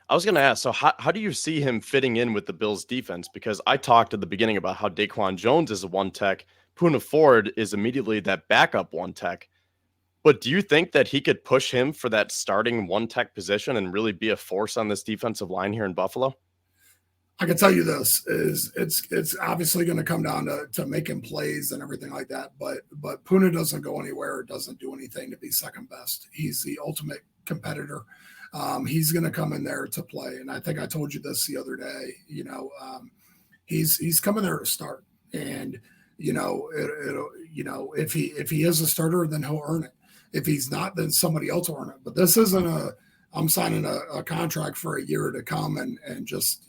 I was going to ask, so how do you see him fitting in with the Bills defense? Because I talked at the beginning about how Daquan Jones is a one tech, Poona Ford is immediately that backup one tech. But do you think that he could push him for that starting one tech position and really be a force on this defensive line here in Buffalo? I can tell you this is it's obviously going to come down to making plays and everything like that. But Poona doesn't go anywhere, doesn't do anything to be second best. He's the ultimate competitor. He's going to come in there to play, and I think I told you this the other day. He's coming there to start, and if he is a starter, then he'll earn it. If he's not, then somebody else will earn it. But this isn't I'm signing a contract for a year to come and just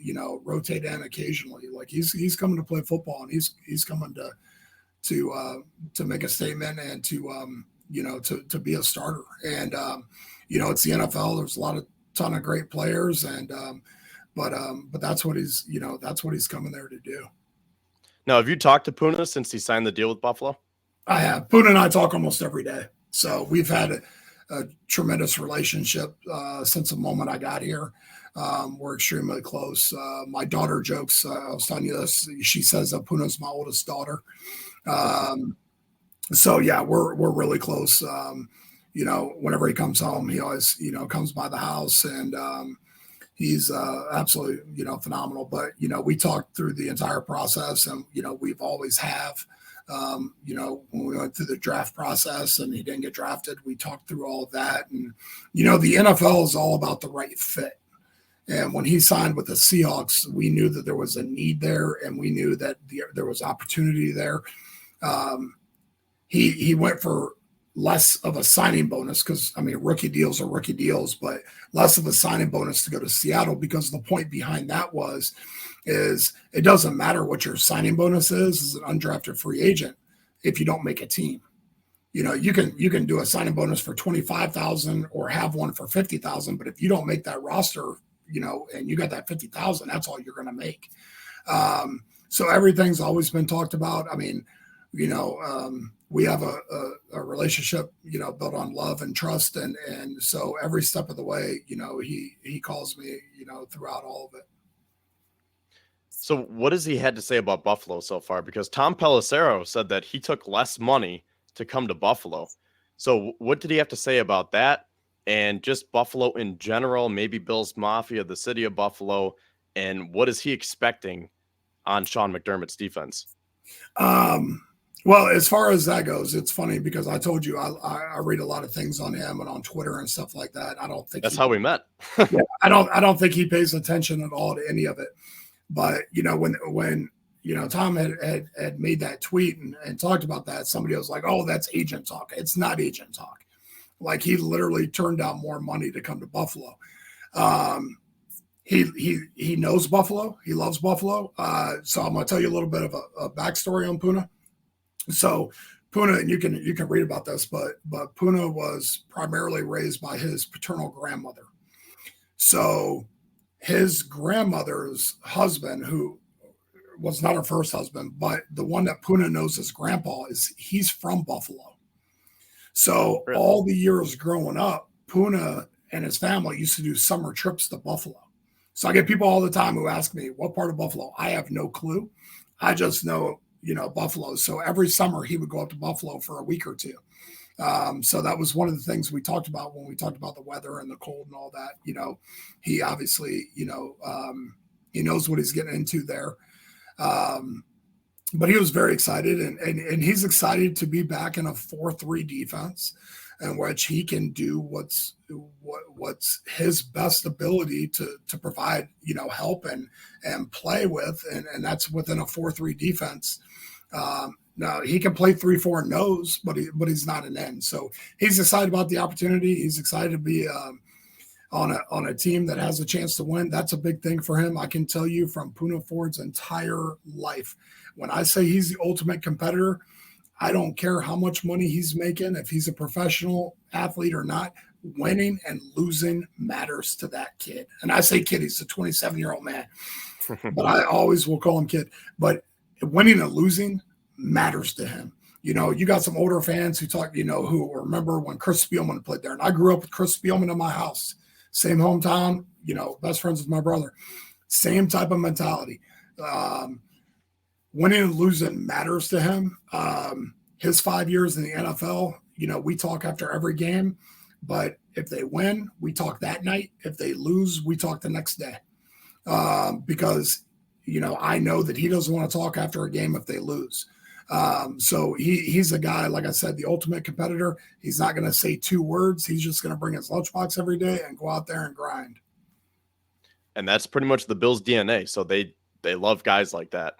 rotate in occasionally. Like he's coming to play football, and he's coming to make a statement and to be a starter. And it's the NFL. There's a ton of great players, and but that's what he's coming there to do. Now, have you talked to Poona since he signed the deal with Buffalo? I have. Poona and I talk almost every day, so we've had a tremendous relationship since the moment I got here. We're extremely close. My daughter jokes, I was telling you this, she says that Poona's my oldest daughter. So yeah, we're really close. Whenever he comes home, he always, comes by the house, and he's absolutely, phenomenal. But, we talked through the entire process, and, we've always have. When we went through the draft process and he didn't get drafted, we talked through all of that. And, the NFL is all about the right fit. And when he signed with the Seahawks, we knew that there was a need there, and we knew that there was opportunity there. He went for less of a signing bonus because, rookie deals are rookie deals, but less of a signing bonus to go to Seattle, because the point behind that is it doesn't matter what your signing bonus is as an undrafted free agent if you don't make a team. You can do a signing bonus for 25,000 or have one for 50,000, but if you don't make that roster, and you got that 50,000, that's all you're going to make. So everything's always been talked about. We have a relationship, built on love and trust. And so every step of the way, he calls me, throughout all of it. So what has he had to say about Buffalo so far? Because Tom Pelissero said that he took less money to come to Buffalo. So what did he have to say about that? And just Buffalo in general, maybe Bills Mafia, the city of Buffalo, and what is he expecting on Sean McDermott's defense? Well, as far as that goes, it's funny because I told you I read a lot of things on him and on Twitter and stuff like that. I don't think that's how we met. Yeah, I don't think he pays attention at all to any of it. But when Tom had made that tweet and talked about that, somebody was like, "Oh, that's agent talk." It's not agent talk. Like, he literally turned down more money to come to Buffalo. He knows Buffalo. He loves Buffalo. So I'm going to tell you a little bit of a backstory on Poona. So Poona, and you can read about this, but Poona was primarily raised by his paternal grandmother. So his grandmother's husband, who was not her first husband, but the one that Poona knows as grandpa, he's from Buffalo. So really? All the years growing up, Poona and his family used to do summer trips to Buffalo. So I get people all the time who ask me, what part of Buffalo? I have no clue. I just know, Buffalo. So every summer he would go up to Buffalo for a week or two. So that was one of the things we talked about when we talked about the weather and the cold and all that. He obviously, he knows what he's getting into there. But he was very excited, and he's excited to be back in a 4-3 defense in which he can do what's his best ability to provide, help and play with. And that's within a 4-3 defense. Now he can play 3-4 nose, but he's not an end. So he's excited about the opportunity. He's excited to be on a team that has a chance to win. That's a big thing for him. I can tell you from Poona Ford's entire life, when I say he's the ultimate competitor, I don't care how much money he's making, if he's a professional athlete or not, winning and losing matters to that kid. And I say kid, he's a 27-year-old man, but I always will call him kid. But winning and losing matters to him. You got some older fans who talk, who remember when Chris Spielman played there. And I grew up with Chris Spielman in my house. Same hometown, best friends with my brother. Same type of mentality. Winning and losing matters to him. His 5 years in the NFL, we talk after every game, but if they win, we talk that night. If they lose, we talk the next day. Because, I know that he doesn't want to talk after a game if they lose. So he's a guy, like I said, the ultimate competitor. He's not going to say 2 words. He's just going to bring his lunchbox every day and go out there and grind. And that's pretty much the Bills' DNA. So they love guys like that.